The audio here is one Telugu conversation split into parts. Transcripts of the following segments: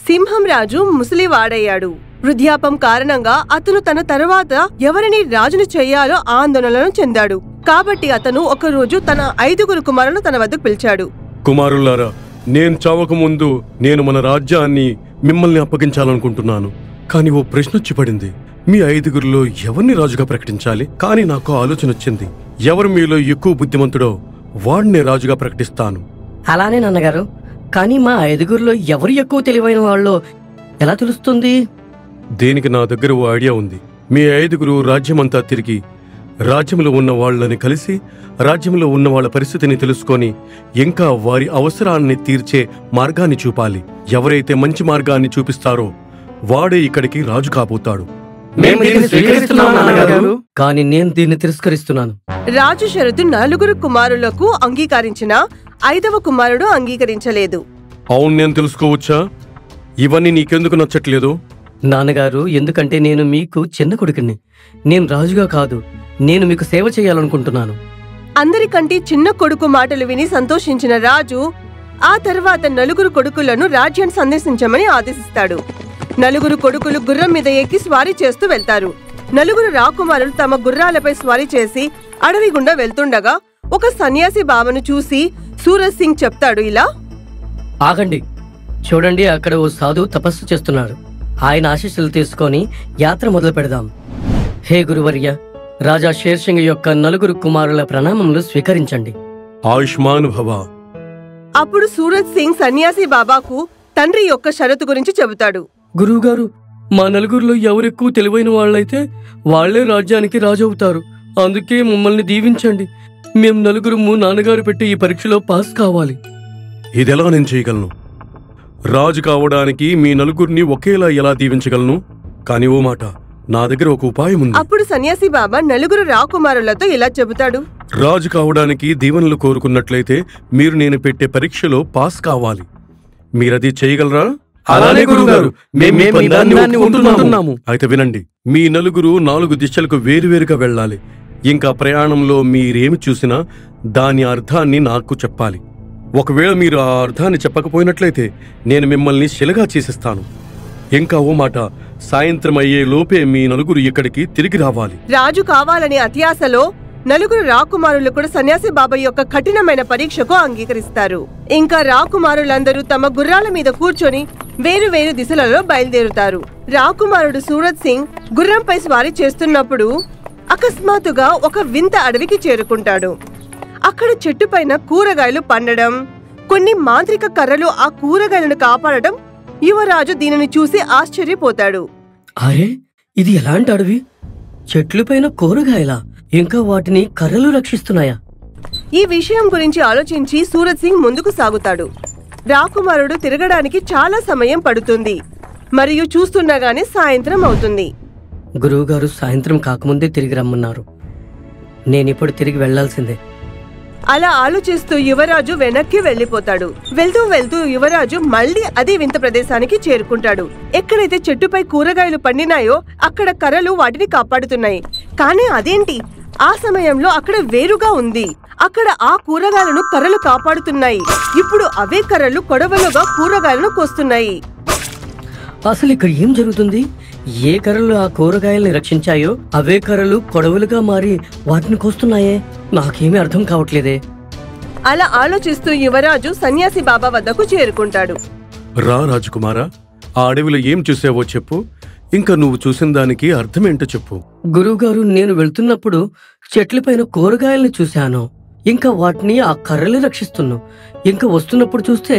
సింహం రాజు ముసలివాడయ్యాడు. వృద్ధాపం కారణంగా అతను తన తరువాత ఎవరిని రాజును చెయ్యాలో ఆందోళనను చెందాడు. కాబట్టి అతను ఒకరోజు తన 5 కుమారులను తన వద్దకు పిలిచాడు. కుమారులారా, నేను చావక ముందు నేను మన రాజ్యాన్ని మిమ్మల్ని అప్పగించాలనుకుంటున్నాను. కానీ ఓ ప్రశ్న వచ్చి పడింది. మీ 5 ఎవరిని రాజుగా ప్రకటించాలి? కానీ నాకు ఆలోచన వచ్చింది. ఎవరు మీలో ఎక్కువ బుద్ధిమంతుడో వాడినే రాజుగా ప్రకటిస్తాను. అలానే నాన్నగారు. కానీ మా 5 ఎవరు ఎక్కువ తెలివైన వాళ్ళో ఎలా తెలుస్తుంది? దీనికి నా దగ్గర ఓ ఐడియా ఉంది. మీ 5 రాజ్యమంతా తిరిగి రాజ్యంలో ఉన్న వాళ్ళని కలిసి రాజ్యంలో ఉన్న వాళ్ళ పరిస్థితిని తెలుసుకొని ఇంకా వారి అవసరాన్ని తీర్చే మార్గాన్ని చూపాలి. ఎవరైతే మంచి మార్గాన్ని చూపిస్తారో వాడే ఇక్కడికి రాజు కాబోతాడు. కానీ నేను దీన్ని తిరస్కరిస్తున్నాను. రాజు షరతు 4 కుమారులకు అంగీకరించిన 5వ కుమారుడు అంగీకరించలేదు. అవును, నేను తెలుసుకోవచ్చా? ఇవన్నీ నీకెందుకు నచ్చట్లేదు? నాన్నగారు, ఎందుకంటే నేను మీకు చిన్న కొడుకుని. నేను రాజుగా కాదు, నేను మీకు సేవ చేయాలనుకుంటున్నాను. అందరికంటే చిన్న కొడుకు మాటలు విని సంతోషించిన రాజు ఆ తర్వాత 4 కొడుకులను రాజ్యాన్ని సందర్శించమని ఆదేశిస్తాడు. 4 కొడుకులు గుర్రం మీద ఎక్కి స్వారీ చేస్తూ వెళ్తారు. 4 రాకుమారులు తమ గుర్రాలపై స్వారీ చేసి అడవి గుండా వెళ్తుండగా ఒక సన్యాసి బాబాను చూసి సూరజ్ సింగ్ చెప్తాడు ఇలా: ఆగండి, చూడండి, అక్కడ ఓ సాధువు తపస్సు చేస్తున్నాడు. ఆయన ఆశీస్సులు తీసుకొని యాత్ర మొదలు పెడదాం. హే గురువర్య, రాజా షేర్ సింగ్ యొక్క 4 కుమారుల ప్రణామములు స్వీకరించండి. ఆయుష్మాన్ భవ. అప్పుడు సూరజ్ సింగ్ సన్యాసి బాబాకు తండ్రి యొక్క షరతు గురించి చెబుతాడు. గురువుగారు, మా 4 ఎవరెక్కువ తెలివైన వాళ్ళైతే వాళ్లే రాజ్యానికి రాజు అవుతారు. అందుకే మమ్మల్ని దీవించండి. మేము 4 నాన్నగారు పెట్టి ఈ పరీక్షలో పాస్ కావాలి. ఇదెలా నేను చేయగలను? రాజు కావడానికి మీ 4 ఒకేలా ఎలా దీవించగలను? కానీ ఓ మాట, నా దగ్గర ఒక ఉపాయం ఉంది. అప్పుడు సన్యాసి బాబా 4 రాకుమారులతో ఇలా చెబుతాడు: రాజు కావడానికి దీవెనలు కోరుకున్నట్లయితే మీరు నేను పెట్టే పరీక్షలో పాస్ కావాలి. మీరది చేయగలరా? అలానే గురువుగారు, అయితే వినండి. మీ 4 దిశలకు వేరువేరుగా వెళ్ళాలి. ఇంకా ప్రయాణంలో మీరేమి చూసినా దాని అర్థాన్ని నాకు చెప్పాలి. ఒకవేళ మీరు ఆ అర్థాన్ని చెప్పకపోయినట్లయితే నేను మిమ్మల్ని శిలగా చేసేస్తాను. ఇంకా ఓ మాట, సాయంత్రం అయ్యే లోపే మీ 4 ఇక్కడికి తిరిగి రావాలి. రాజు కావాలనే అత్యాశలో 4 రాకుమారులు కూడా సన్యాసి బాబా యొక్క కఠినమైన పరీక్షకు అంగీకరిస్తారు. ఇంకా రాకుమారులందరూ తమ గుర్రాల మీద కూర్చొని వేరు వేరు దిశలలో బయలుదేరుతారు. రాకుమారుడు సూరజ్ సింగ్ గుర్రంపై స్వారీ చేస్తున్నప్పుడు అకస్మాత్తుగా ఒక వింత అడవికి చేరుకుంటాడు. అక్కడ చెట్టుపైన కూరగాయలు పండడం, కొన్ని మాంత్రిక కర్రలు ఆ కూరగాయలను కాపాడటం. యువరాజు దీనిని చూసి ఆశ్చర్యపోతాడు. అరే, ఇది ఎలాంటి అడవి? చెట్ల పైన కూరగాయలా? ఇంకా వాటిని కర్రలు రక్షిస్తున్నాయా? ఈ విషయం గురించి ఆలోచించి సూరజ్ సింగ్ ముందుకు సాగుతాడు. రాకుమారుడు తిరగడానికి చాలా సమయం పడుతుంది మరియు చూస్తుండగానే సాయంత్రం అవుతుంది. గురువుగారు సాయంత్రం కాకముందే తిరిగి రమ్మన్నారు. నేనిప్పుడు తిరిగి వెళ్లాల్సిందే. అలా ఆలోచిస్తూ యువరాజు వెనక్కి వెళ్లిపోతాడు. వెళ్తూ వెళ్తూ యువరాజు మళ్లీ అదే వింత ప్రదేశానికి చేరుకుంటాడు. ఎక్కడైతే చెట్టుపై కూరగాయలు పండినాయో అక్కడ కర్రలు వాటిని కాపాడుతున్నాయి. కానీ అదేంటి, ఆ సమయంలో అక్కడ వేరుగా ఉంది. అక్కడ ఆ కూరగాయలను కర్రలు కాపాడుతున్నాయి. ఇప్పుడు అవే కర్రలు కొడవలుగా కూరగాయలను కోస్తున్నాయి. అసలు ఇక్కడ ఏం జరుగుతుంది? ఏ కర్రలు ఆ కూరగాయల్ని రక్షించాయో అవే కర్రలు కొడవలుగా మారి వాటిని కోస్తున్నాయే. నాకేమీ అర్థం కావట్లేదే. అలా ఆలోచిస్తూ యువరాజు సన్యాసి బాబా వద్దకు చేరుకుంటాడు. రా రాజకుమారా, ఆ అడవిలో ఏం చూసావో చెప్పు. ఇంకా నువ్వు చూసిన దానికి అర్థమేంటో చెప్పు. గురువుగారు, నేను వెళ్తున్నప్పుడు చెట్లపైన కూరగాయల్ని చూశాను. ఇంకా వాటిని ఆ కర్రలే రక్షిస్తున్నాను. ఇంకా వస్తున్నప్పుడు చూస్తే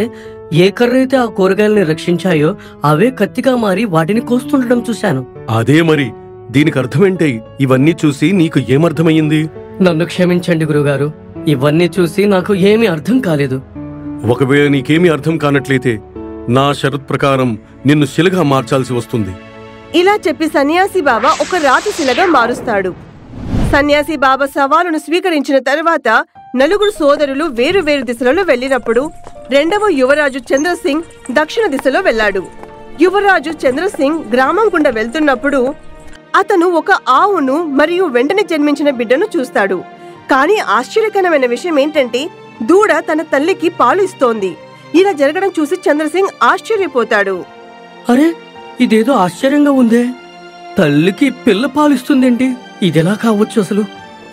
ఏ కర్ర అయితే ఆ కూరగాయల్ని రక్షించాయో అవే కత్తిగా మారి వాటిని కోస్తుండడం చూశాను. అదే మరి, దీనికి అర్థమేంటే? ఇవన్నీ చూసి నీకు ఏమర్థమయ్యింది? నన్ను క్షమించండి గురుగారు, ఇవన్నీ చూసి నాకు ఏమీ అర్థం కాలేదు. ఒకవేళ నీకేమీ అర్థం కానట్లయితే నా షరత్ ప్రకారం నిన్ను శిలగా మార్చాల్సి వస్తుంది. ఇలా చెప్పి సన్యాసి బాబా ఒక రాతి శిలగా మారుస్తాడు. సన్యాసి బాబా సవాలును స్వీకరించిన తర్వాత 4 సోదరులు వేరు వేరు దిశలలో వెళ్లినప్పుడు రెండవ యువరాజు చంద్రసింగ్ దక్షిణ దిశలో వెళ్లాడు. యువరాజు చంద్రసింగ్ గ్రామం గుండా వెళ్తున్నప్పుడు అతను ఒక ఆవును మరియు వెంటనే జన్మించిన బిడ్డను చూస్తాడు. కానీ ఆశ్చర్యకరమైన విషయం ఏంటంటే దూడ తన తల్లికి పాలు ఇస్తోంది. ఇలా జరగడం చూసి చంద్రసింగ్ ఆశ్చర్యపోతాడు. అరే, ఇదేదో ఆశ్చర్యంగా ఉందే. తల్లికి పిల్ల పాలిస్తుందేంటి? ఇదెలా కావచ్చు అసలు?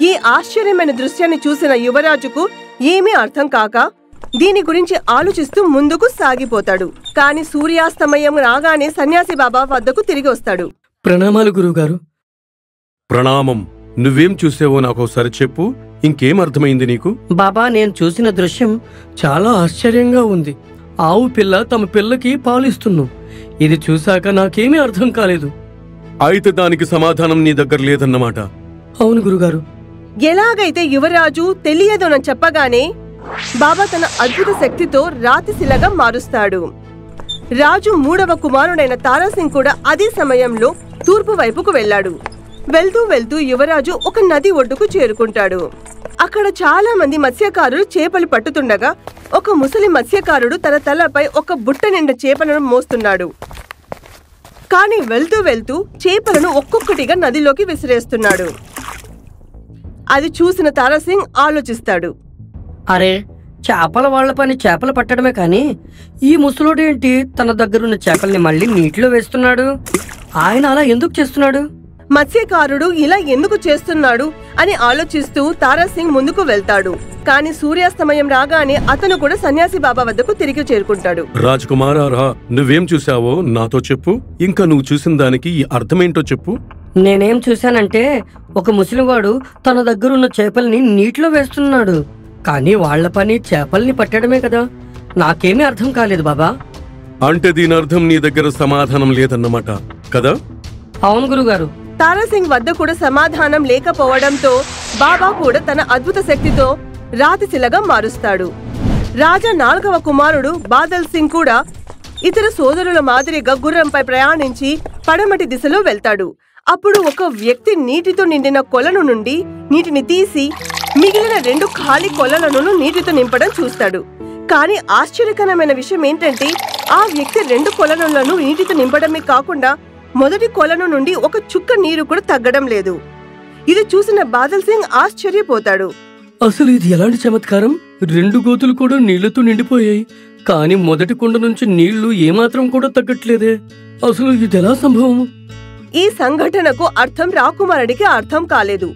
ఈ ఆశ్చర్యమైన దృశ్యాన్ని చూసిన యువరాజుకు ఏమీ అర్థం కాక దీని గురించి ఆలోచిస్తూ ముందుకు సాగిపోతాడు. కాని సూర్యాస్తమయం రాగానే సన్యాసి బాబా వద్దకు తిరిగి వస్తాడు. ప్రణామాలు గురువుగారు. ప్రణామం. నువ్వేం చూసావో నాకోసారి చెప్పు. ఇంకేం అర్థమైంది నీకు? బాబా, నేను చూసిన దృశ్యం చాలా ఆశ్చర్యంగా ఉంది. ఆవు పిల్ల తమ పిల్లకి పాలిస్తున్నాం. ఇది చూశాక నాకేమీ అర్థం కాలేదు. అయితే దానికి సమాధానం నీ దగ్గర లేదన్నమాట. అవును గురుగారు. ఎలాగైతే యువరాజు తెలియదునని చెప్పగానే బాబా తన అద్భుత శక్తితో రాతిశిలగా మారుస్తాడు. రాజు 3వ కుమారుడైన తారాసింగ్ కూడా అదే సమయంలో తూర్పు వైపుకు వెళ్లాడు. వెళ్తూ వెళ్తూ యువరాజు ఒక నది ఒడ్డుకు చేరుకుంటాడు. అక్కడ చాలా మంది మత్స్యకారులు చేపలు పట్టుతుండగా ఒక ముసలి మత్స్యకారుడు తన తలపై ఒక బుట్ట నిండా చేపలను మోస్తున్నాడు. కాని వెళ్తూ వెళ్తూ చేపలను ఒక్కొక్కటిగా నదిలోకి విసిరేస్తున్నాడు. అది చూసిన తారాసింగ్ ఆలోచిస్తాడు. అరే, చేపల వాళ్ల పని చేపలు పట్టడమే కానీ ఈ ముసలోడేంటి తన దగ్గరున్న చేపల్ని మళ్ళీ నీటిలో వేస్తున్నాడు? ఆయన అలా ఎందుకు చేస్తున్నాడు? మత్స్యకారుడు ఇలా ఎందుకు చేస్తున్నాడు అని ఆలోచిస్తూ తారాసింగ్ ముందుకు వెళ్తాడు. కాని సూర్యాస్తమయం రాగానే అతను కూడా సన్యాసి బాబా వద్దకు తిరిగి చేరుకుంటాడు. రాజకుమారా, నువ్వేం చూసావో నాతో చెప్పు. ఇంకా నువ్వు చూసిన దానికి ఈ అర్థమేంటో చెప్పు. నేనేం చూశానంటే, ఒక ముసలివాడు తన దగ్గరున్న చేపల్ని నీటిలో వేస్తున్నాడు. కానీ వాళ్ల పని చేపల్ని పట్టడమే కదా. నాకేమీ అర్థం కాలేదు బాబా. అంటే దీని అర్థం నీ దగ్గర సమాధానం లేదన్నమాట కదా? అవును గురుగారు. తారాసింగ్ వద్ద కూడా సమాధానం లేకపోవడంతో బాబా కూడా తన అద్భుత శక్తితో రాతిశిలగా మారుస్తాడు. రాజా 4వ కుమారుడు బాదల్ సింగ్ కూడా ఇతర సోదరుల మాదిరిగా గుర్రంపై ప్రయాణించి పడమటి దిశలో వెళ్తాడు. అప్పుడు ఒక వ్యక్తి నీటితో నిండిన కొలను నుండి నీటిని తీసి మిగిలిన 2 ఖాళీ కొలలను నీటితో నింపడం చూస్తాడు. కానీ ఆశ్చర్యకరమైన విషయం ఏంటంటే ఆ వ్యక్తి 2 కొలనులను నీటితో నింపడమే కాకుండా మొదటి కొలను నుండి ఒక చుక్క నీరు కూడా తగ్గడం లేదు. ఇది చూసిన బాదల్ సింగ్ ఆశ్చర్యపోతాడు. అసలు ఇది ఎలాంటి చమత్కారం? 2 గోతులు కూడా నీళ్లతో నిండిపోయాయి, కానీ మొదటి కుండ నుంచి నీళ్లు ఏమాత్రం కూడా తగ్గట్లేదే. అసలు ఇది ఎలా సంభవం? ఈ సంఘటనకు అర్థం రాకుమారుడికి అర్థం కాలేదు.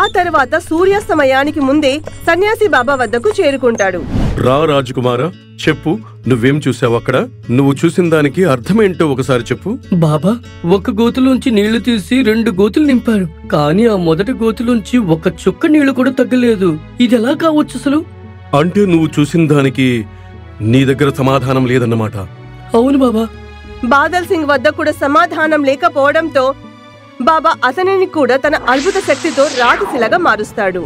ఆ తర్వాత సూర్యాస్తమయానికి ముందే సన్యాసి బాబా వద్దకు చేరుకుంటాడు. రా రాజకుమారా, చెప్పు. నువ్వేం చూసావు అక్కడ? నువ్వు చూసిన దానికి అర్థమేంటో ఒకసారి చెప్పు. బాబా, ఒక గోతులోంచి నీళ్లు తీసి 2 గోతులు నింపారు, కానీ ఆ మొదటి గోతులోంచి ఒక చుక్క నీళ్లు కూడా తగ్గలేదు. ఇది ఎలా కావచ్చు అసలు? అంటే నువ్వు చూసిన దానికి నీ దగ్గర సమాధానం లేదన్నమాట. అవును బాబా. బాదల్ సింగ్ వద్ద కూడా సమాధానం లేకపోవడంతో బాబా అతనిని కూడా తన అద్భుత శక్తితో రాతిశిలగా మారుస్తాడు.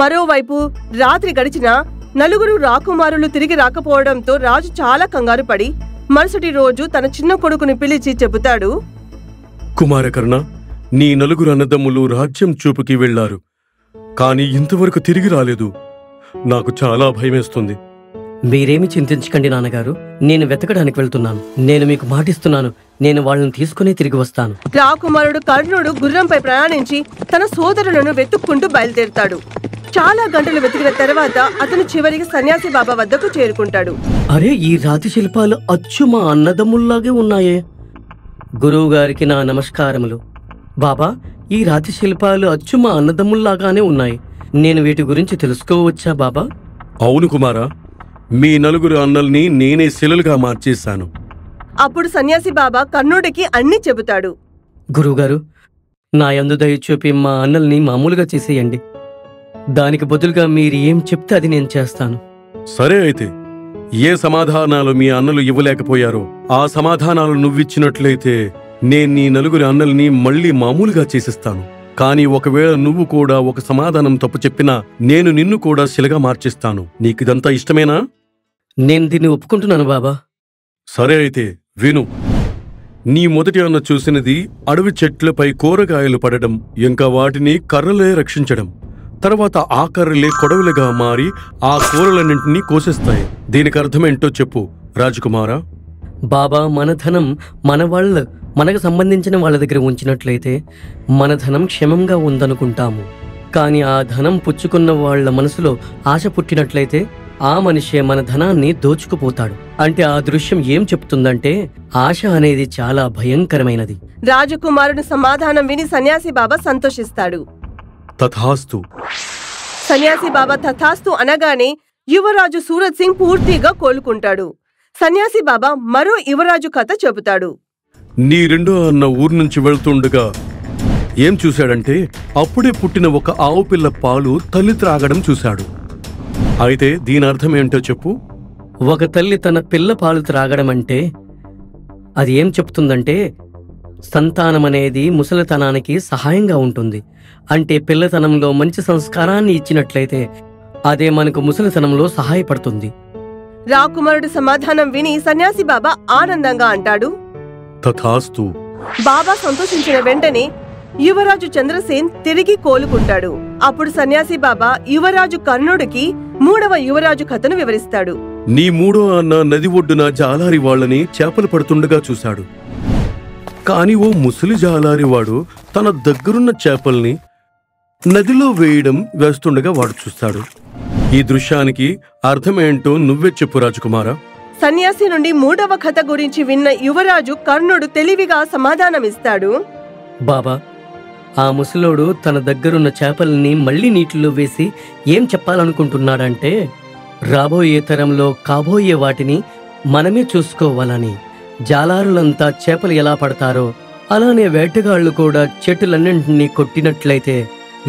మరోవైపు రాత్రి గడిచిన 4 రాకుమారులు తిరిగి రాకపోవడంతో రాజు చాలా కంగారు పడి మరుసటి రోజు తన చిన్న కొడుకుని పిలిచి చెబుతాడు. కుమారకర్ణ, నీ 4 అన్నదమ్ములు రాజ్యం చూపుకి వెళ్లారు, కానీ ఇంతవరకు తిరిగి రాలేదు. నాకు చాలా భయమేస్తుంది. మీరేమి చింతించకండి నాన్నగారు. నేను వెతకడానికి వెళ్తున్నాను. నేను మీకు మాటిస్తున్నాను, నేను వాళ్ళని తీసుకునే తిరిగి వస్తాను. రాకుమారుడు కర్ణుడు గుర్రంపై ప్రయాణించి తన సోదరులను వెతుక్కుంటూ బయలుదేరుతాడు. చాలా గంటలు వెతికిన తర్వాత అతను చివరికి సన్యాసి బాబా వద్దకు చేరుకుంటాడు. అరే, ఈ రాతి శిల్పాలు అచ్చు మా అన్నదమ్ముల్లాగే ఉన్నాయే. గురువు గారికి నా నమస్కారములు. బాబా, ఈ రాతి శిల్పాలు అచ్చు మా అన్నదమ్ముల్లాగానే ఉన్నాయి. నేను వీటి గురించి తెలుసుకోవచ్చా బాబా? అవును కుమారా, మీ 4 అన్నల్ని నేనే శిలలుగా మార్చేశాను. అప్పుడు సన్యాసి బాబా కర్ణుడికి అన్ని చెబుతాడు. గురువుగారు, నా యందు దయ చూపి మా అన్నల్ని మామూలుగా చేసేయండి. దానికి బదులుగా మీరు ఏం చెప్తే అది నేను చేస్తాను. సరే, అయితే ఏ సమాధానాలు మీ అన్నలు ఇవ్వలేకపోయారో ఆ సమాధానాలు నువ్విచ్చినట్లయితే నేను నీ 4 అన్నల్ని మళ్లీ మామూలుగా చేసిస్తాను. కానీ ఒకవేళ నువ్వు కూడా ఒక సమాధానం తప్పు చెప్పినా నేను నిన్ను కూడా శిలగా మార్చిస్తాను. నీకిదంతా ఇష్టమేనా? నేను దీన్ని ఒప్పుకుంటున్నాను బాబా. సరే, అయితే విను. నీ మొదటి అన్న చూసినది అడవి చెట్లపై కూరగాయలు పడడం, ఇంకా వాటిని కర్రలే రక్షించడం. తర్వాత ఆ కర్రలే కొడవలుగా మారి ఆ కూరలన్నింటినీ కోసేస్తాయి. దీనికి అర్థమేంటో చెప్పు రాజకుమారా. బాబా, మన ధనం మనకు సంబంధించిన వాళ్ళ దగ్గర ఉంచినట్లయితే మన ధనం క్షేమంగా ఉందనుకుంటాము. కానీ ఆ ధనం పుచ్చుకున్న వాళ్ల మనసులో ఆశ పుట్టినట్లయితే ఆ మనిషే మన ధనాన్ని దోచుకుపోతాడు. అంటే ఆ దృశ్యం ఏం చెప్తుందంటే ఆశ అనేది చాలా భయంకరమైనది. రాజకుమారుని సమాధానం విని సన్యాసి బాబా సంతోషిస్తాడు. తథాస్తు. సన్యాసి బాబా తథాస్తు అనగానే యువరాజు సూరత్ సింగ్ పూర్తిగా కోలుకుంటాడు. సన్యాసి బాబా మరో యువరాజు కథ చెబుతాడు. నీ రెండో అన్న ఊరు నుంచి వెళ్తుండగా ఏం చూశాడంటే అప్పుడే పుట్టిన ఒక ఆవు పిల్ల పాలు తల్లి త్రాగడం చూశాడు. అయితే దీని అర్థం ఏంటో చెప్పు. ఒక తల్లి తన పిల్ల పాలు త్రాగడం అంటే అది ఏం చెప్తుందంటే సంతానం అనేది ముసలితనానికి సహాయంగా ఉంటుంది. అంటే పిల్లతనంలో మంచి సంస్కారాన్ని ఇచ్చినట్లయితే అదే మనకు ముసలితనంలో సహాయపడుతుంది. రాకుమారుడి సమాధానం విని సన్యాసి బాబా ఆనందంగా అంటాడు, తథాస్తు. బాబా సంతోషించిన వెంటనే యువరాజు చంద్రసేన్ తిరిగి కోలుకుంటాడు. అప్పుడు సన్యాసి బాబా యువరాజు కర్ణుడికి మూడవ యువరాజు కథను వివరిస్తాడు. నీ మూడో అన్న నది ఒడ్డున జాలారి వాళ్ళని చేపలు పడుతుండగా చూశాడు. కాని ఓ ముసలి జాలారివాడు తన దగ్గరున్న చేపల్ని నదిలో వేస్తుండగా వాడు చూస్తాడు. ఈ దృశ్యానికి అర్థమేంటో నువ్వే చెప్పు రాజకుమారా. సన్యాసి నుండి మూడవ కథ గురించి విన్న యువరాజు కర్ణుడు తెలివిగా సమాధానమిస్తాడు. బాబా, ఆ ముసలోడు తన దగ్గరున్న చేపల్ని మళ్లీ నీటిలో వేసి ఏం చెప్పాలనుకుంటున్నాడంటే రాబోయే తరంలో కాబోయే వాటిని మనమే చూసుకోవాలని. జాలారులంతా చేపలు ఎలా పడతారో అలానే వేటగాళ్లు కూడా చెట్టులన్నింటినీ కొట్టినట్లయితే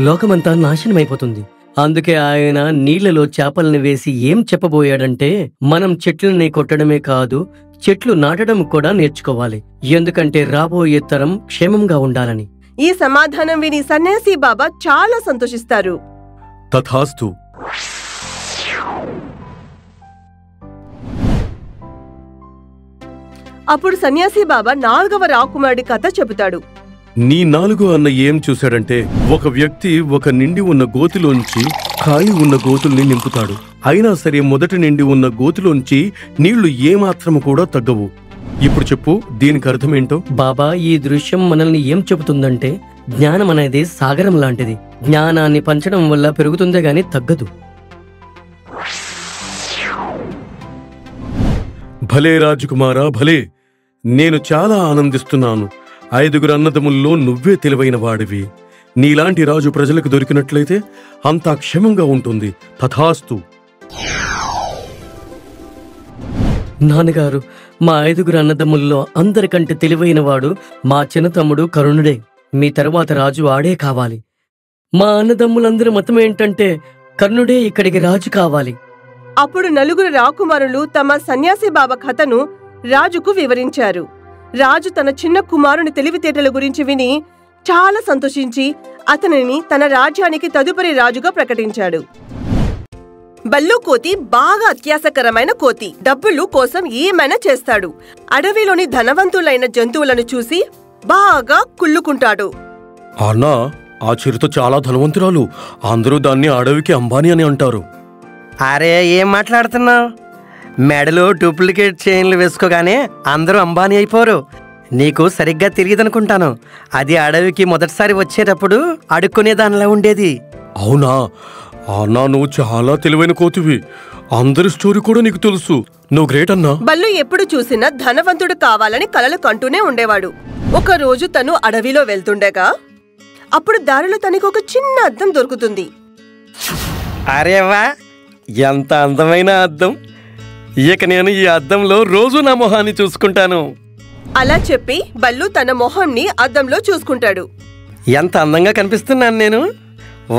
లోకమంతా నాశనమైపోతుంది. అందుకే ఆయన నీళ్లలో చేపల్ని వేసి ఏం చెప్పబోయాడంటే మనం చెట్లని కొట్టడమే కాదు, చెట్లు నాటడం కూడా నేర్చుకోవాలి. ఎందుకంటే రాబోయే తరం క్షేమంగా ఉండాలని. ఈ సమాధానం విని సన్యాసి బాబా చాలా సంతోషిస్తారు. తథాస్తు. అప్పుడు సన్యాసి బాబా నాలుగవ రాకుమారుడి కథ చెబుతాడు. నీ నాలుగో అన్న ఏం చూశాడంటే ఒక వ్యక్తి ఒక నిండి ఉన్న గోతిలోంచి ఖాళీ ఉన్న గోతుల్ని నింపుతాడు. అయినా సరే మొదట నిండి ఉన్న గోతిలోంచి నీళ్లు ఏమాత్రము కూడా తగ్గవు. ఇప్పుడు చెప్పు దీనికి అర్థమేంటో. బాబా, ఈ దృశ్యం మనల్ని ఏం చెబుతుందంటే జ్ఞానం అనేది సాగరం లాంటిది. జ్ఞానాన్ని పంచడం వల్ల పెరుగుతుందే గాని తగ్గదు. భలే రాజకుమారా, భలే. నేను చాలా ఆనందిస్తున్నాను. 5 అన్నదమ్ముల్లో నువ్వే తెలివైన వాడివి. నీలాంటి రాజు ప్రజలకు దొరికినట్లయితే అంతా క్షేమంగా ఉంటుంది. తథాస్తు. నాన్నగారు, మా 5 అన్నదమ్ముల్లో అందరికంటే తెలివైన వాడు మా చిన్న తమ్ముడు కరుణుడే. మీ తరువాత రాజు ఆడే కావాలి. మా అన్నదమ్ములందరి మతం ఏంటంటే కర్ణుడే ఇక్కడికి రాజు కావాలి. అప్పుడు 4 రాకుమారులు తమ సన్యాసి బాబా కథను రాజుకు వివరించారు. రాజు తన చిన్న కుమారుని తెలివితేటల గురించి విని చాలా సంతోషించి అతనిని తన రాజ్యానికి తదుపరి రాజుగా ప్రకటించాడు. బల్లు కోతి బాగా అత్యాసకరమైన కోతి. డబ్బులు కోసం ఏమైనా చేస్తాడు. అడవిలోని ధనవంతులైన జంతువులను చూసి బాగా కుళ్ళుకుంటాడు. అన్నా, ఆ చిరుత చాలా ధనవంతురాలు. అందరూ దాన్ని అడవికి అంబానీ అని అంటారు. అరే, ఏం మాట్లాడుతున్నావు? మెడలో డూప్లికేట్ చైన్లు వేసుకోగానే అందరూ అంబానీ అయిపోరు. నీకు సరిగ్గా తెలియదనుకుంటాను. అది అడవికి మొదటిసారి వచ్చేటప్పుడు అడుక్కునే దానిలా ఉండేది. అవునా? అన్నా, నువ్వు చాలా తెలివైన కోతివి. అందరి స్టోరీ కూడా నీకు తెలుసు. నువ్వు గ్రేట్ అన్నా. బల్లు ఎప్పుడు చూసినా ధనవంతుడు కావాలని కలలు కంటూనే ఉండేవాడు. ఒక రోజు తను అడవిలో వెళ్తుండగా అప్పుడు దారిలో తనకు ఒక చిన్న అద్దం దొరుకుతుంది. అరేవా, ఎంత అందమైన అద్దం! ఇక నేను ఈ అద్దంలో రోజు నా మొహాన్ని చూసుకుంటాను. అలా చెప్పి బల్లు తన మొహంని అద్దంలో చూసుకుంటాడు. ఎంత అందంగా కనిపిస్తున్నాను నేను!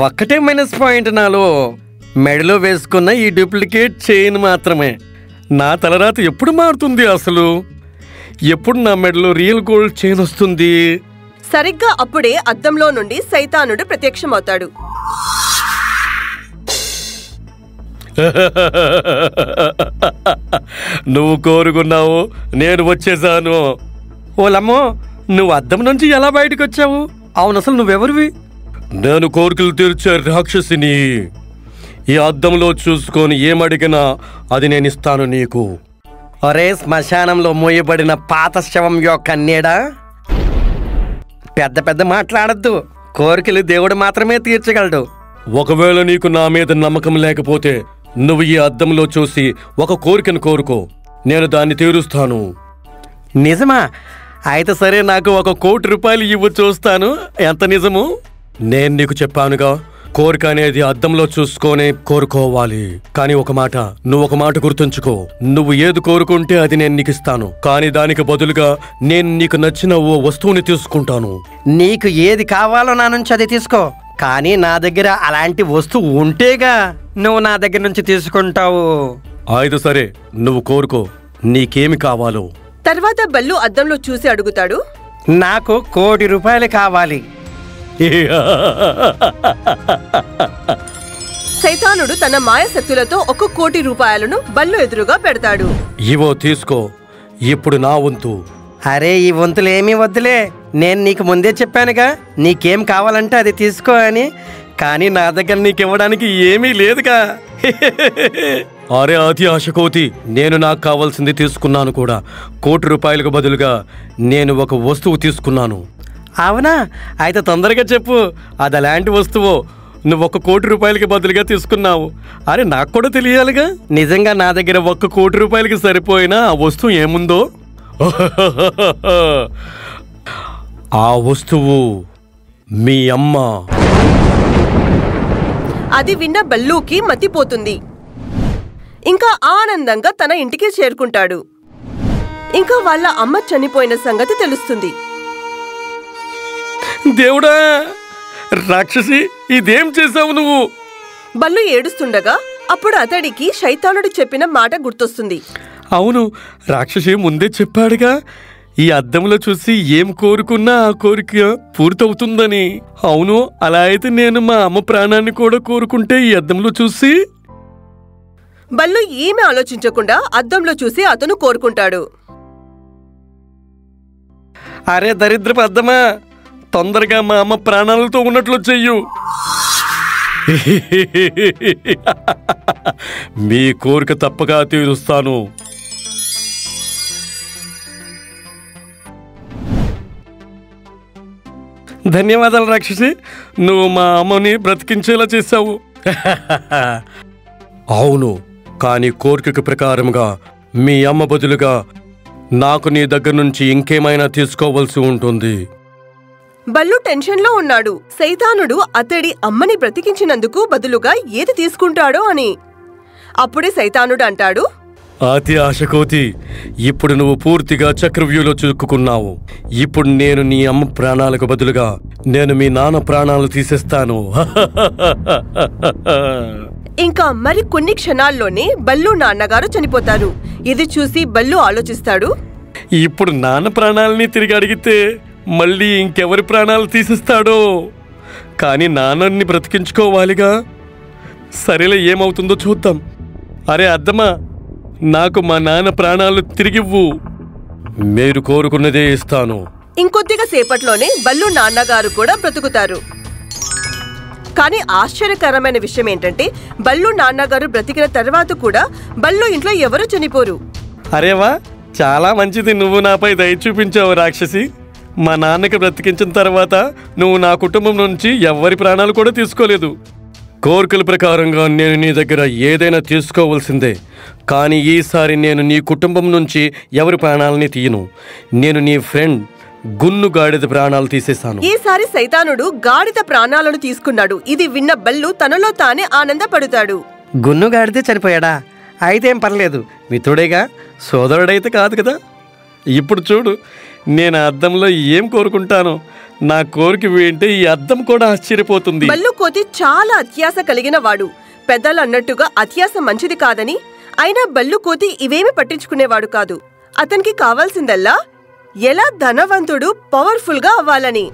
ఒక్కటే మైనస్ పాయింట్ నాలో. మెడలో వేసుకున్న ఈ డూప్లికేట్ చైన్ మాత్రమే. నా తలరాత ఎప్పుడు మారుతుంది అసలు? ఎప్పుడు నా మెడలో రియల్ గోల్డ్ చైన్ వస్తుంది? సరిగ్గా అప్పుడే అద్దంలో నుండి సైతానుడు ప్రత్యక్షమవుతాడు. నువ్వు కోరుకున్నావు, నేను వచ్చేసాను. ఓలమ్మో, నువ్వు అద్దం నుంచి ఎలా బయటకు వచ్చావు? అవును, అసలు నువ్వెవరివి? నేను కోరికలు తీర్చే రాక్షసిని. ఈ అద్దంలో చూసుకొని ఏమడిగినా అది నేనిస్తాను నీకు. ఒరే శ్మశానంలో మోయబడిన పాత శవం యొక్క నీడ! పెద్ద పెద్ద మాట్లాడద్దు. కోరికలు దేవుడు మాత్రమే తీర్చగలడు. ఒకవేళ నీకు నా మీద నమ్మకం లేకపోతే నువ్వు ఈ అద్దంలో చూసి ఒక కోరికను కోరుకో, నేను దాన్ని తీరుస్తాను. నిజమా? అయితే సరే, నాకు 1 కోటి రూపాయలు ఇవ్వు, చూస్తాను ఎంత నిజము. నేను నీకు చెప్పానుగా, కోరిక అనేది అద్దంలో చూసుకొని కోరుకోవాలి. కానీ నువ్వు ఒక మాట గుర్తుంచుకో, నువ్వు ఏది కోరుకుంటే అది నేను నీకు ఇస్తాను. కానీ దానికి బదులుగా నేను నీకు నచ్చిన ఓ వస్తువుని తీసుకుంటాను. నీకు ఏది కావాలో నా నుంచి అది తీసుకో, కానీ నా దగ్గర అలాంటి వస్తువు ఉంటేగా నువ్వు నా దగ్గర నుంచి తీసుకుంటావు. అయితే సరే, నువ్వు కోరుకో, నీకేమి కావాలో. తర్వాత బల్లు అద్దంలో చూసి అడుగుతాడు, నాకు 1 కోటి రూపాయలు కావాలి. సైతానుడు తన మాయశక్తులతో 1 కోటి రూపాయలను బల్లు ఎదురుగా పెడతాడు. ఇవో తీసుకో, ఇప్పుడు నా వంతు. అరే, ఈ వంతులేమీ వద్దులే, నేను నీకు ముందే చెప్పానుగా నీకేం కావాలంటే అది తీసుకో అని. కానీ నా దగ్గర నీకివ్వడానికి ఏమీ లేదుగా. అరే అతి ఆశకోతి, నేను నాకు కావాల్సింది తీసుకున్నాను కూడా. 1 కోటి రూపాయలకు బదులుగా నేను ఒక వస్తువు తీసుకున్నాను. అవునా? అయితే తొందరగా చెప్పు, అది అలాంటి వస్తువు నువ్వు 1 కోటి రూపాయలకి బదులుగా తీసుకున్నావు. అరే, నాకు కూడా తెలియాలిగా. నిజంగా నా దగ్గర 1 కోటి రూపాయలకి సరిపోయినా ఆ వస్తువు ఏముందో. ఆ వస్తువు మీ అమ్మ. అది విన్న బల్లుకి మతిపోతుంది. ఇంకా ఆనందంగా తన ఇంటికి చేరుకుంటాడు. ఇంకా వాళ్ళ అమ్మ చనిపోయిన సంగతి తెలుస్తుంది. దేవుడా, రాక్షసి, ఇదేం చేసావు నువ్వు? బల్లు ఏడుస్తుండగా అప్పుడు అతడికి శైతానుడు చెప్పిన మాట గుర్తొస్తుంది. అవును, రాక్షసి ముందే చెప్పాడుగా, ఈ అద్దంలో చూసి ఏం కోరుకున్నా ఆ కోరిక పూర్తవుతుందని. అవును, అలా అయితే నేను మా అమ్మ ప్రాణాన్ని కూడా కోరుకుంటే ఈ అద్దంలో చూసి. బల్లు ఏమీ ఆలోచించకుండా అద్దంలో చూసి అతను కోరుకుంటాడు. అరే దరిద్రపు అద్దమా, తొందరగా మా అమ్మ ప్రాణాలతో ఉన్నట్లు చెయ్యు. మీ కోరిక తప్పగా తీరుస్తాను. ధన్యవాదాలు రాక్షసి, నువ్వు మా అమ్మని బ్రతికించేలా చేశావు. అవును, కానీ కోరిక ప్రకారంగా మీ అమ్మ బదులుగా నాకు నీ దగ్గర నుంచి ఇంకేమైనా తీసుకోవలసి ఉంటుంది. బల్లు టెన్షన్లో ఉన్నాడు. సైతానుడు అతడి అమ్మని బ్రతికించినందుకు బదులుగా ఏది తీసుకుంటాడో అని. అప్పుడే సైతానుడు అంటాడు, అతి ఆశకోతి, ఇప్పుడు నువ్వు పూర్తిగా చక్రవ్యూలో చిక్కుకున్నావు. ఇప్పుడు నేను నీ అమ్మ ప్రాణాలకు బదులుగా నేను మీ నాన్న ప్రాణాలు తీసేస్తాను. ఇంకా మరి కొన్ని క్షణాల్లోనే బల్లు నాన్నగారు చనిపోతారు. ఇది చూసి బల్లు ఆలోచిస్తాడు, ఇప్పుడు నాన్న ప్రాణాలని తిరిగి అడిగితే మళ్ళీ ఇంకెవరి ప్రాణాలు తీసేస్తాడో. కానీ నాన్నని బ్రతికించుకోవాలిగా. సరేలే, ఏమవుతుందో చూద్దాం. అరే అద్దమా, నాకు మా నాన్న ప్రాణాలు తిరిగివ్వు. మీరు కోరుకున్నదే ఇస్తాను. ఇంకొద్దిగా సేపట్లోనే బల్లు నాన్నగారు కూడా బ్రతుకుతారు. కానీ ఆశ్చర్యకరమైన విషయం ఏంటంటే బల్లు నాన్నగారు బ్రతికిన తర్వాత కూడా బల్లు ఇంట్లో ఎవరూ చనిపోరు. అరేవా, చాలా మంచిది, నువ్వు నాపై దయ చూపించావు రాక్షసి. మా నాన్నకి బ్రతికించిన తర్వాత నువ్వు నా కుటుంబం నుంచి ఎవరి ప్రాణాలు కూడా తీసుకోలేదు. కోరికల ప్రకారంగా నేను నీ దగ్గర ఏదైనా తీసుకోవాల్సిందే. కానీ ఈసారి నేను నీ కుటుంబం నుంచి ఎవరి ప్రాణాలని తీయను. నేను నీ ఫ్రెండ్ గున్ను గాడిద ప్రాణాలు తీసేశాను. ఈసారి సైతానుడు గాడిద ప్రాణాలను తీసుకున్నాడు. ఇది విన్న బల్లు తనలో తానే ఆనందపడతాడు. గున్ను గాడితే చనిపోయాడా? అయితే ఏం పర్లేదు, మిత్రుడేగా, సోదరుడైతే కాదు కదా. ఇప్పుడు చూడు, నేను అద్దంలో ఏం కోరుకుంటాను. నా కోరిక వింటే ఈ అద్దం కూడా ఆశ్చర్యపోతుంది. బల్లు కోతి చాలా అత్యాశ కలిగిన వాడు. పెద్దలు అన్నట్టుగా అత్యాశ మంచిది కాదని, అయినా బల్లు కోతి ఇవేమి పట్టించుకునేవాడు కాదు. అతనికి కావాల్సిందల్లా ఎలా ధనవంతుడు, పవర్ఫుల్ గా అవ్వాలని.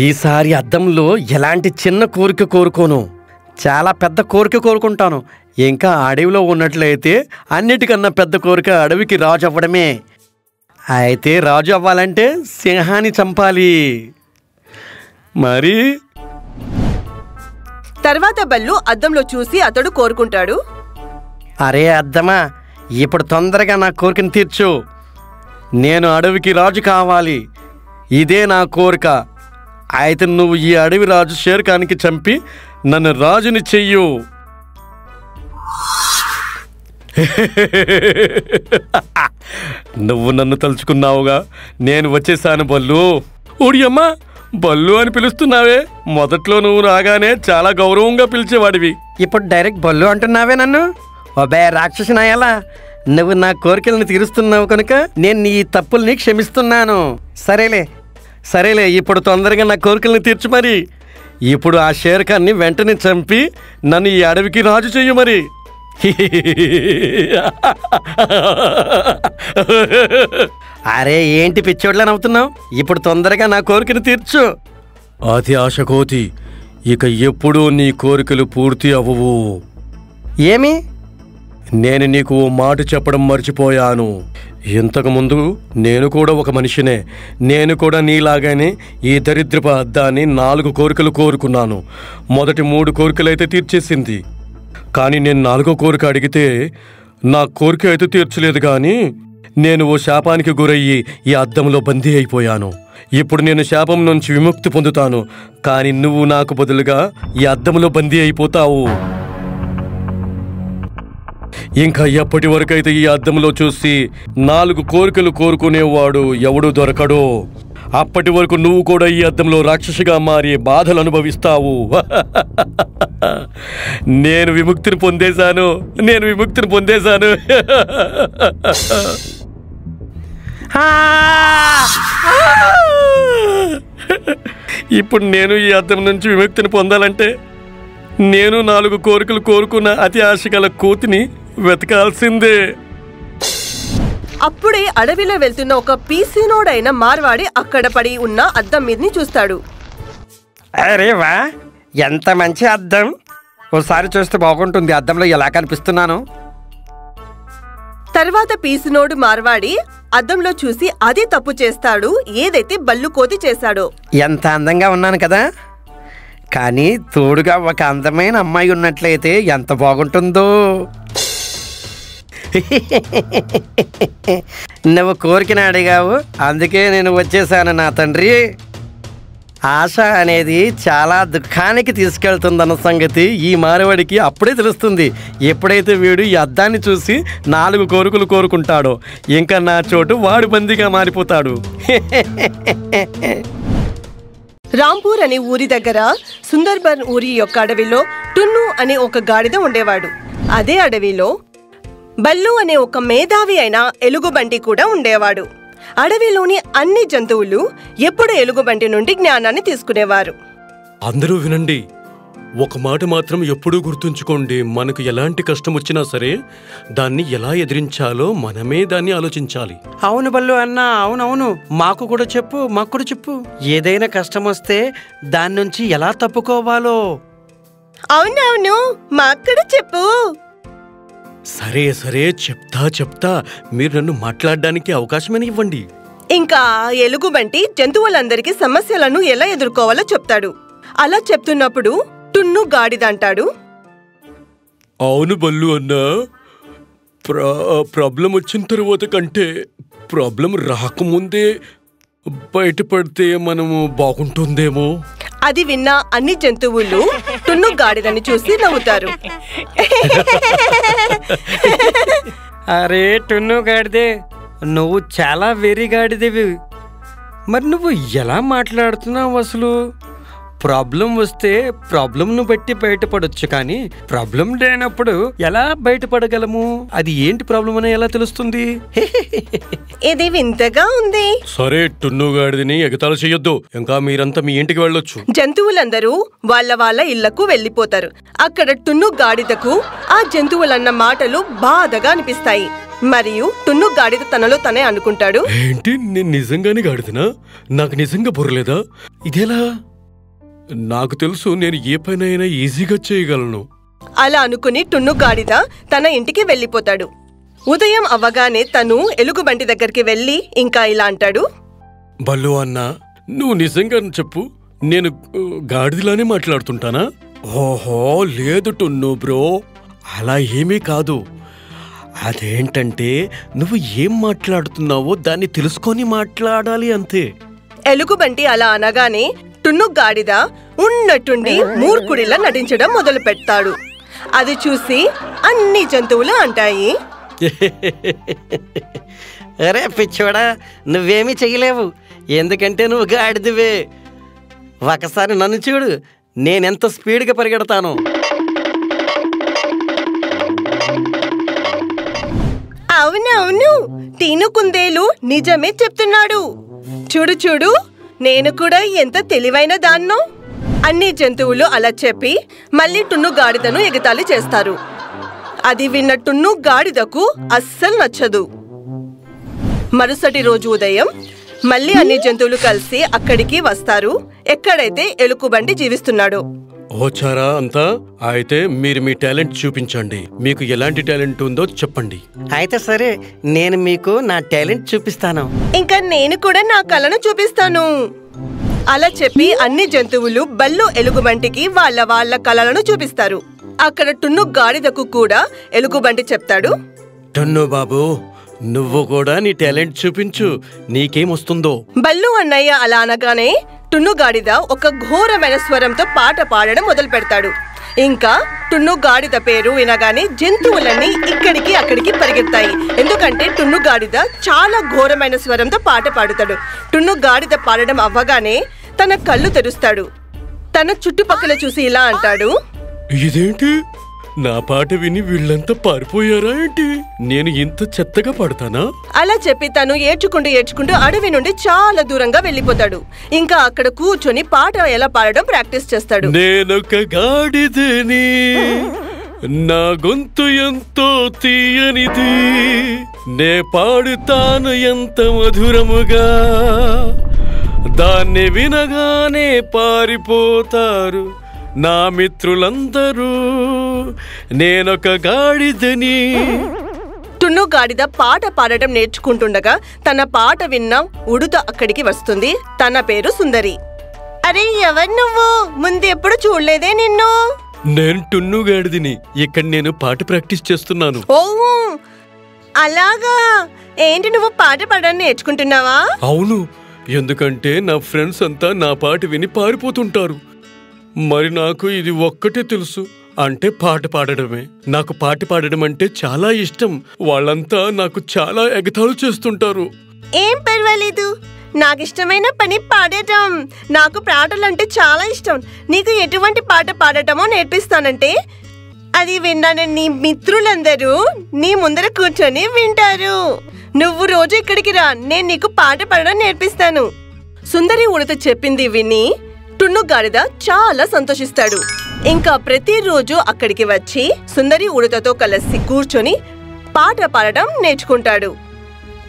ఈసారి అద్దంలో ఎలాంటి చిన్న కోరిక కోరుకోను, చాలా పెద్ద కోరిక కోరుకుంటాను. ఇంకా అడవిలో ఉన్నట్లయితే అన్నిటికన్నా పెద్ద కోరిక అడవికి రాజు అవ్వడమే. అయితే రాజు అవ్వాలంటే సింహాన్ని చంపాలి. మరి తర్వాత బల్లు అద్దంలో చూసి అతడు కోరుకుంటాడు, అరే అద్దమా, ఇప్పుడు తొందరగా నా కోరికను తీర్చు. నేను అడవికి రాజు కావాలి, ఇదే నా కోరిక. అయితే నువ్వు ఈ అడవి రాజు షేర్ ఖాన్కి చంపి నన్ను రాజుని చెయ్యు. నువ్వు నన్ను తలుచుకున్నావుగా, నేను వచ్చేసాను బల్లు. ఓడియమ్మా, బల్లు అని పిలుస్తున్నావే. మొదట్లో నువ్వు రాగానే చాలా గౌరవంగా పిలిచేవాడివి, ఇప్పుడు డైరెక్ట్ బల్లు అంటున్నావే నన్ను. అబ్బే రాక్షసి నాయలా, నువ్వు నా కోరికలను తీరుస్తున్నావు కనుక నేను నీ తప్పుల్ని క్షమిస్తున్నాను. సరేలే సరేలే, ఇప్పుడు తొందరగా నా కోరికలను తీర్చు. మరి ఇప్పుడు ఆ షేర్ఖాన్ని వెంటనే చంపి నన్ను ఈ అడవికి రాజు చెయ్యు. మరి అరే ఏంటి పిచ్చోడ్లా నవ్వుతున్నావు? ఇప్పుడు తొందరగా నా కోరికను తీర్చు. అతి ఆశ కోతి, ఇక ఎప్పుడూ నీ కోరికలు పూర్తి అవ్వవు. ఏమి? నేను నీకు ఓ మాట చెప్పడం మర్చిపోయాను. ఇంతకుముందు నేను కూడా ఒక మనిషినే. నేను కూడా నీలాగానే ఈ దరిద్రపు అద్దాన్ని 4 కోరికలు కోరుకున్నాను. మొదటి 3 కోరికలైతే తీర్చేసింది. కానీ నేను 4వ కోరిక అడిగితే నా కోరిక అయితే తీర్చలేదు. కానీ నేను ఓ శాపానికి గురయ్యి ఈ అద్దంలో బందీ అయిపోయాను. ఇప్పుడు నేను శాపం నుంచి విముక్తి పొందుతాను. కానీ నువ్వు నాకు బదులుగా ఈ అద్దంలో బందీ అయిపోతావు. ఇంకా ఎప్పటి వరకైతే ఈ అద్దంలో చూసి 4 కోరికలు కోరుకునేవాడు ఎవడు దొరకడో అప్పటి వరకు నువ్వు కూడా ఈ అద్దంలో రాక్షసిగా మారి బాధలు అనుభవిస్తావు. నేను విముక్తిని పొందేశాను. ఇప్పుడు నేను ఈ అద్దం నుంచి విముక్తిని పొందాలంటే నేను 4 కోరికలు కోరుకున్న అతి ఆశగల కోతిని వెతకాల్సిందే. అప్పుడే అడవిలో వెళ్తున్న ఒక పీసినోడైన మార్వాడి అక్కడ పడి ఉన్న అద్దం మీదని చూస్తాడు. అరే వా, ఎంత మంచి అద్దం! ఓసారి చూస్తే బాగుంటుంది. అద్దంలో ఎలా కనిపిస్తున్నాను? తర్వాత పీసినోడు మార్వాడి అద్దంలో చూసి అదే తప్పు చేస్తాడు, ఏదైతే బల్లు కోతి చేశాడో. ఎంత అందంగా ఉన్నాను కదా, కానీ తోడుగా ఒక అందమైన అమ్మాయి ఉన్నట్లయితే ఎంత బాగుంటుందో. నువ్వు కోరికను అడిగావు, అందుకే నేను వచ్చేసాను నా తండ్రి. ఆశ అనేది చాలా దుఃఖానికి తీసుకెళ్తుందన్న సంగతి ఈ మానవుడికి అప్పుడే తెలుస్తుంది. ఎప్పుడైతే వీడు ఈ అద్దాన్ని చూసి 4 కోరికలు కోరుకుంటాడో ఇంకా నా చోటు వాడు బందీగా మారిపోతాడు. రాంపూర్ అనే ఊరి దగ్గర సుందర్బన్ ఊరి యొక్క అడవిలో టున్ను అనే ఒక గాడిద ఉండేవాడు. అదే అడవిలో బల్లు అనే ఒక మేధావి అయిన ఎలుగుబంటి కూడా ఉండేవాడు. అడవిలోని అన్ని జంతువులు ఎప్పుడు ఎలుగుబంటి నుండి జ్ఞానాన్ని తీసుకునేవారు. అందరూ వినండి, ఒక మాట మాత్రం ఎప్పుడూ గుర్తుంచుకోండి. మనకు ఎలాంటి కష్టం వచ్చినా సరే దాన్ని ఎలా ఎదిరించాలో మనమే దాన్ని ఆలోచించాలి. అవును బల్లు అన్న, అవునవును, మాకు కూడా చెప్పు. ఏదైనా కష్టం వస్తే దాని నుంచి ఎలా తప్పుకోవాలో. అవునవును, మాకు కూడా చెప్పు. సరే చెప్తా. మీరు నన్ను మాట్లాడడానికి అవకాశమని ఇవ్వండి. ఇంకా ఎలుగుబంటి జంతువులందరికీ సమస్యలను ఎలా ఎదుర్కోవాలో చెప్తాడు. అలా చెప్తున్నప్పుడు టున్ను గాడిద అంటాడు, అవును బల్లు అన్నా, ప్రాబ్లం వచ్చిన తర్వాత కంటే ప్రాబ్లం రాకముందే బయటపడితే మనము బాగుంటుందేమో. అది విన్న అన్ని జంతువులు టున్ను గాడిదని చూసి నవ్వుతారు. అరే టున్ను గాడిదే, నువ్వు చాలా వెరీ గాడిదేవి. మరి నువ్వు ఎలా మాట్లాడుతున్నావు అసలు? ప్రాబ్లం వస్తే ప్రాబ్లంను బట్టి బయటపడొచ్చు, కానీ ప్రాబ్లం లేనప్పుడు ఎలా బయటపడగలము? అది ఏంటి ప్రాబ్లం అని ఎలా తెలుస్తుంది? ఇది వింతగా ఉంది. సరే టున్ను గాడిదని ఎగతాళి చెయ్యొద్దు. ఇంకా మీరంతా మీ ఇంటికి వెళ్ళొచ్చు. జంతువులందరూ వాళ్ళ ఇళ్లకు వెళ్లిపోతారు. అక్కడ టున్ను గాడిదకు ఆ జంతువులన్న మాటలు బాధగా అనిపిస్తాయి. మరియు టున్ను గాడిద తనలో తనే అనుకుంటాడు, ఏంటి నేను నిజంగానే గాడిదనా? నాకు నిజంగా బుర్రలేదా? ఇదేలా? నాకు తెలుసు, నేను ఏ పనైనా ఈజీగా చేయగలను. అలా అనుకుని టున్ను గాడిద తన ఇంటికి వెళ్లిపోతాడు. ఉదయం అవ్వగానే తను ఎలుగుబంటి దగ్గరికి వెళ్లి ఇంకా ఇలా అంటాడు, బల్లు అన్నా, నువ్వు నిజంగా చెప్పు, నేను గాడిదలానే మాట్లాడుతుంటానా? ఓహో లేదు టున్ను బ్రో, అలా ఏమీ కాదు. అదేంటంటే నువ్వు ఏం మాట్లాడుతున్నావో దాన్ని తెలుసుకొని మాట్లాడాలి అంతే. ఎలుగుబంటి అలా అనగానే టున్ను గాడిద ఉన్నట్టుండి మూర్ఖుడిలా నటించడం మొదలు పెడతాడు. అది చూసి అన్ని జంతువులు అంటాయి, అరే పిచ్చోడా, నువ్వేమీ చెయ్యలేవు, ఎందుకంటే నువ్వు గాడిదివే. ఒకసారి నన్ను చూడు, నేనెంత స్పీడ్గా పరిగెడతాను. అవునవును, టీను కుందేలు నిజమే చెప్తున్నాడు. చూడు చూడు, నేను కూడా ఎంత తెలివైన దాన్నో. అన్ని జంతువులు అలా చెప్పి మళ్ళీ టున్ను గాడిదను ఎగతాళి చేస్తారు. అది విన్న టున్ను గాడిదకు అస్సలు నచ్చదు. మరుసటి రోజు ఉదయం మళ్ళీ అన్ని జంతువులు కలిసి అక్కడికి వస్తారు, ఎక్కడైతే ఎలుకబంటి జీవిస్తున్నాడో. ఓచారా అంతా? అయితే మీరు మీ టాలెంట్ చూపించండి. మీకు ఎలాంటి టాలెంట్ ఉందో చెప్పండి. అయితే సరే, నేను మీకు నా టాలెంట్ చూపిస్తాను. ఇంకా నేను కూడా నా కళను చూపిస్తాను. అలా చెప్పి అన్ని జంతువులు బల్లు ఎలుగుబంటికి వాళ్ళ కళలను చూపిస్తారు. అక్కడ టున్ను గాడిదకు కూడా ఎలుగుబంటి చెప్తాడు, టన్ను బాబు, నువ్వు కూడా నీ టాలెంట్ చూపించు, నీకేమొస్తుందో. బల్లు అన్నయ్య అలా అనగానే టున్ను గాడిద ఒక ఘోరమైన స్వరంతో పాట పాడడం మొదలు పెడతాడు. ఇంకా టున్ను గాడిద పేరు వినగానే జంతువులన్నీ ఇక్కడికి అక్కడికి పరిగెత్తాయి. ఎందుకంటే టున్ను గాడిద చాలా ఘోరమైన స్వరంతో పాట పాడుతాడు. టున్ను గాడిద పాడడం అవ్వగానే తన కళ్ళు తెరుస్తాడు. తన చుట్టుపక్కల చూసి ఇలా అంటాడు, ఇదేంటి, నా పాట విని వీళ్ళంతా పారిపోయారా ఏంటి? నేను ఇంత చెత్తగా పాడతానా? అలా చెప్పి తను ఏడ్చుకుంటూ అడవి నుండి చాలా దూరంగా వెళ్ళిపోతాడు. ఇంకా అక్కడ కూర్చొని పాట ఎలా పాడడం ప్రాక్టీస్ చేస్తాడు. నేనొక గాడిదని, నా గొంతు ఎంతో తీయనిది, నే పాడుతాను ఎంత మధురముగా, దాన్ని వినగానే పారిపోతారు నా మిత్రులందరూ, నేనొక గాడిదని. టున్ను గాడిద పాట పాడటం నేర్చుకుంటుండగా తన పాట విన్న ఉడుత అక్కడికి వస్తుంది. తన పేరు సుందరి. అరే, ఎవరు నువ్వు? ముందు ఎప్పుడు చూడలేదే నిన్ను. నేను టున్ను గాడిదని. ఇక్కడ నేను పాట ప్రాక్టీస్ చేస్తున్నాను. ఓ అలాగా, ఏంటి నువ్వు పాట పాడడం నేర్చుకుంటున్నావా? అవును, ఎందుకంటే నా ఫ్రెండ్స్ అంతా నా పాట విని పారిపోతుంటారు. మరి నాకు ఇది ఒక్కటే తెలుసు, అంటే పాట పాడడమే. నాకు పాట పాడడం అంటే చాలా ఇష్టం. వాళ్ళంతా నాకు చాలా ఎగతాళి చేస్తుంటారు. ఏం పర్వాలేదు, నాకు ఇష్టమైన పని పాడటం. నాకు పాటలంటే చాలా ఇష్టం. నీకు ఎటువంటి పాట పాడటమో నేర్పిస్తానంటే అది విన్నాను నీ మిత్రులందరూ నీ ముందర కూర్చొని వింటారు. నువ్వు రోజు ఇక్కడికి రా, నేను నీకు పాట పాడడం నేర్పిస్తాను. సుందరి ఉడత చెప్పింది విని టున్ను గాడిద చాలా సంతోషిస్తాడు. ఇంకా ప్రతిరోజు అక్కడికి వచ్చి సుందరి ఉడతతో కలిసి కూర్చొని పాట పాడడం నేర్చుకుంటాడు.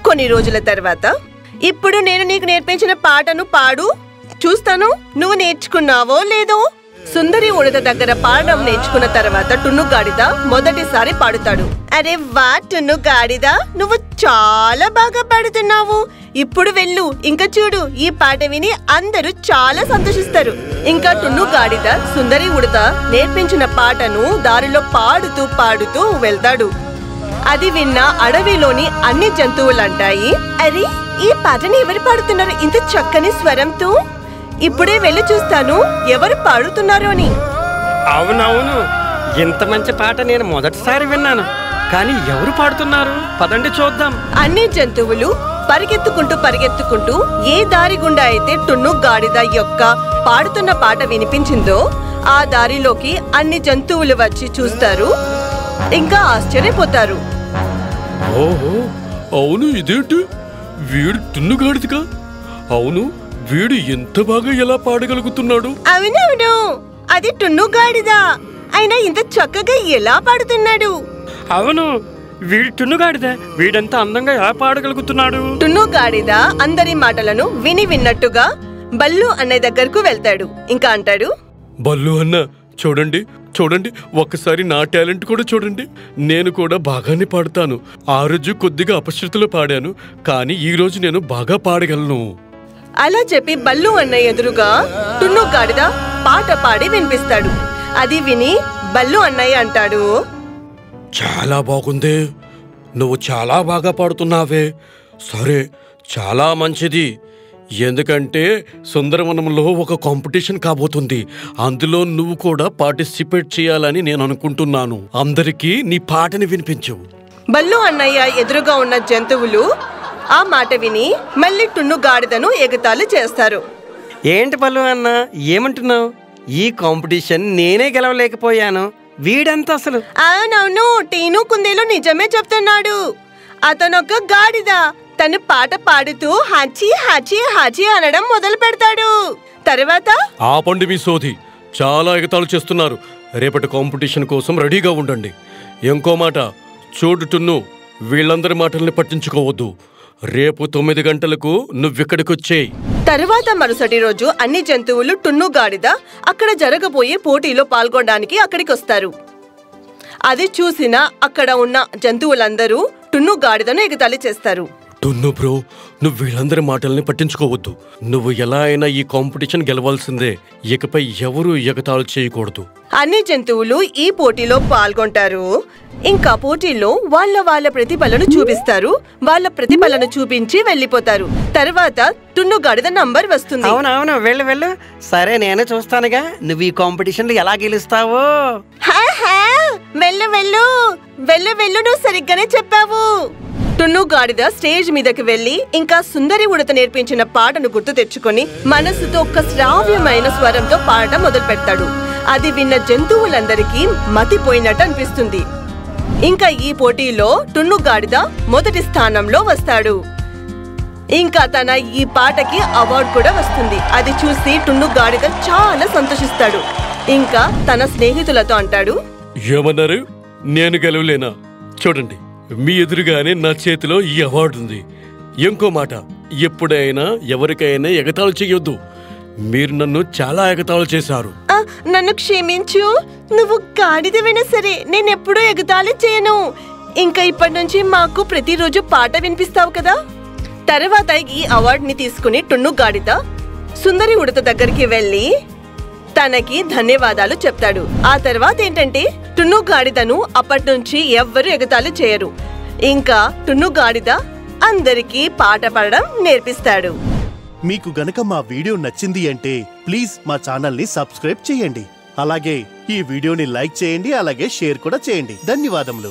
కొన్ని రోజుల తర్వాత, ఇప్పుడు నేను నీకు నేర్పించిన పాటను పాడు, చూస్తాను నువ్వు నేర్చుకున్నావో లేదో. సుందరి ఉడత దగ్గర పాడడం నేర్చుకున్న తర్వాత టున్ను గాడిద మొదటిసారి పాడుతాడు. అరే వా టున్ను గాడిద, నువ్వు చాలా బాగా పాడుతున్నావు. ఇప్పుడు వెళ్ళు, ఇంకా చూడు, ఈ పాట విని అందరూ చాలా సంతోషిస్తారు. ఇంకా టున్ను గాడిద సుందరి ఉడత నేర్పించిన పాటను దారిలో పాడుతూ వెళ్తాడు. అది విన్న అడవిలోని అన్ని జంతువులంటాయి, అరే ఈ పాటని ఎవరు పాడుతున్నారు ఇంత చక్కని స్వరంతో? ఇప్పుడే వెళ్ళి చూస్తాను ఎవరు పాడుతున్నారు అని. అవునవును, ఇంత మంచి పాట నేను మొదటిసారి విన్నాను. కానీ ఎవరు పాడుతున్నారు? పదండి చూద్దాం. అన్ని జంతువులు పరిగెత్తుకుంటూ ఏ దారి గుండా అయితే టున్ను గాడిద యొక్క పాడుతున్న పాట వినిపించిందో ఆ దారిలోకి అన్ని జంతువులు వచ్చి చూస్తారు. ఇంకా ఆశ్చర్యపోతారు. ఓహో, అవును, ఇదేంటి, వీడు టున్ను గాడిదగా? అవును, వీడు ఎంత బాగా ఎలా పాడగలుగుతున్నాడు? అవునవును, అది టున్ను గాడిద. అయినా ఇంత చక్కగా ఎలా పాడుతున్నాడు? అవును, వీడు టున్నుగాడిద. వీడంతా అందంగా ఎలా పాడగలుగుతున్నాడు? టున్ను గాడిద అందరి మాటలను విన్నట్టుగా బల్లు అన్నయ్య దగ్గరకు వెళ్తాడు. ఇంకా అంటాడు, బల్లు అన్న, చూడండి, ఒక్కసారి నా టాలెంట్ కూడా చూడండి. నేను కూడా బాగానే పాడతాను. ఆ రోజు కొద్దిగా అపశృతిలో పాడాను, కానీ ఈ రోజు నేను బాగా పాడగలను. అలా చెప్పి బల్లు అన్నయ్య ఎదురుగా టున్ను గాడిద పాట పాడి వినిపిస్తాడు. అది విని బల్లు అన్నయ్య అంటాడు, చాలా బాగుంది, నువ్వు చాలా బాగా పాడుతున్నావే. సరే, చాలా మంచిది. ఎందుకంటే సుందరవనంలో ఒక కాంపిటీషన్ కాబోతుంది. అందులో నువ్వు కూడా పార్టిసిపేట్ చేయాలని నేను అనుకుంటున్నాను. అందరికీ నీ పాటని వినిపించు. బల్లు అన్నయ్య ఎదురుగా ఉన్న జంతువులు ఆ మాట విని మళ్ళీ టున్ను గాడిదను ఎగతాళి చేస్తారు. ఏంటి పల్లు అన్న, ఏమంటున్నావు? ఈ కాంపిటీషన్ నేనే గెలవలేకపోయాను, వీడంతా అసలు. అవునవును, టీను కుందేలు నిజమే చెప్తున్నాడు. అతనొక గాడిద. తను పాట పాడుతూ హాచీ హాచీ హాచీ అనడం మొదలు పెడతాడు. తర్వాత ఆపండి మీ సోది, చాలా ఎగతాళి చేస్తున్నారు. రేపటి కాంపిటీషన్ కోసం రెడీగా ఉండండి. ఇంకో మాట, చూడు టున్ను, వీళ్ళందరి మాటల్ని పట్టించుకోవద్దు. రేపు 9 గంటలకు నువ్విక్కడికొచ్చేయి. తరువాత మరుసటి రోజు అన్ని జంతువులు టున్ను గాడిద అక్కడ జరగబోయే పోటీలో పాల్గొనడానికి అక్కడికొస్తారు. అది చూసిన అక్కడ ఉన్న జంతువులందరూ టున్ను గాడిదను ఎగతాళి చేస్తారు. టున్ను బ్రో, నువ్వు వీళ్ళందరి మాటల్ని పట్టించుకోవద్దు. నువ్వు ఎలా అయినా ఈ కాంపిటీషన్ గెలవాల్సిందే. ఇకపై ఎవరూ ఎగతాళి చేయకూడదు. అన్ని జంతువులు ఈ పోటీలో పాల్గొంటారు. ఇంకా పోటీలో వాళ్ళ ప్రతిభలను చూపిస్తారు. వాళ్ళ ప్రతిభలను చూపించి వెళ్ళిపోతారు. తర్వాత టున్ను గాడిద నంబర్ వస్తుంది. అవునవును, వెళ్ళు వెళ్ళు. సరే, నేను చూస్తానుగా నువ్వు ఈ కాంపిటీషన్లో ఎలా గెలుస్తావో. వెళ్ళు వెళ్ళు వెళ్ళు వెళ్ళు, నువ్వు సరిగ్గానే చెప్పావు. టున్ను గాడిద స్టేజ్ మీదకి వెళ్లి ఇంకా సుందరి ఉడత నేర్పించిన పాటను గుర్తు తెచ్చుకొని మనసుతో ఒక శ్రావ్యమైన స్వరంతో పాడటం మొదలు పెడతాడు. అది విన్న జంతువులందరికీ మతిపోయినట్టు అనిపిస్తుంది. ఇంకా ఈ పోటీలో టున్ను గాడిద మొదటి స్థానంలో వస్తాడు. ఇంకా తన ఈ పాటకి అవార్డు కూడా వస్తుంది. అది చూసి టున్ను గాడిద చాలా సంతోషిస్తాడు. ఇంకా తన స్నేహితులతో అంటాడు, ఏమన్నారు? నేను గెలవలేనా? చూడండి, మీ ఎదురుగానే నా చేతిలో ఈ అవార్డు ఉంది. ఇంకో మాట, ఎప్పుడైనా ఎవరికైనా ఎగతాళి చెయ్యొద్దు. మీరు నన్ను చాలా ఎగతాళి చేశారు. నన్ను క్షమించు. నువ్వు గాడిదవైనా సరే నేనెప్పుడూ ఎగతాళి చేయను. ఇంకా ఇప్పటి నుంచి మాకు ప్రతిరోజు పాట వినిపిస్తావు కదా. తర్వాత ఈ అవార్డుని తీసుకుని టున్ను గాడిద సుందరి ఉడత దగ్గరికి వెళ్ళి తనకి ధన్యవాదాలు చెప్తాడు. ఆ తర్వాత ఏంటంటే టున్ను గాడిదను అప్పటి నుంచి ఎవ్వరూ ఎగతాళి చేయరు. ఇంకా టున్ను గాడిద అందరికీ పాట పాడడం నేర్పిస్తాడు. మీకు గనక మా వీడియో నచ్చింది అంటే ప్లీజ్ మా ఛానల్ని సబ్స్క్రైబ్ చేయండి. అలాగే ఈ వీడియోని లైక్ చేయండి, అలాగే షేర్ కూడా చేయండి. ధన్యవాదములు.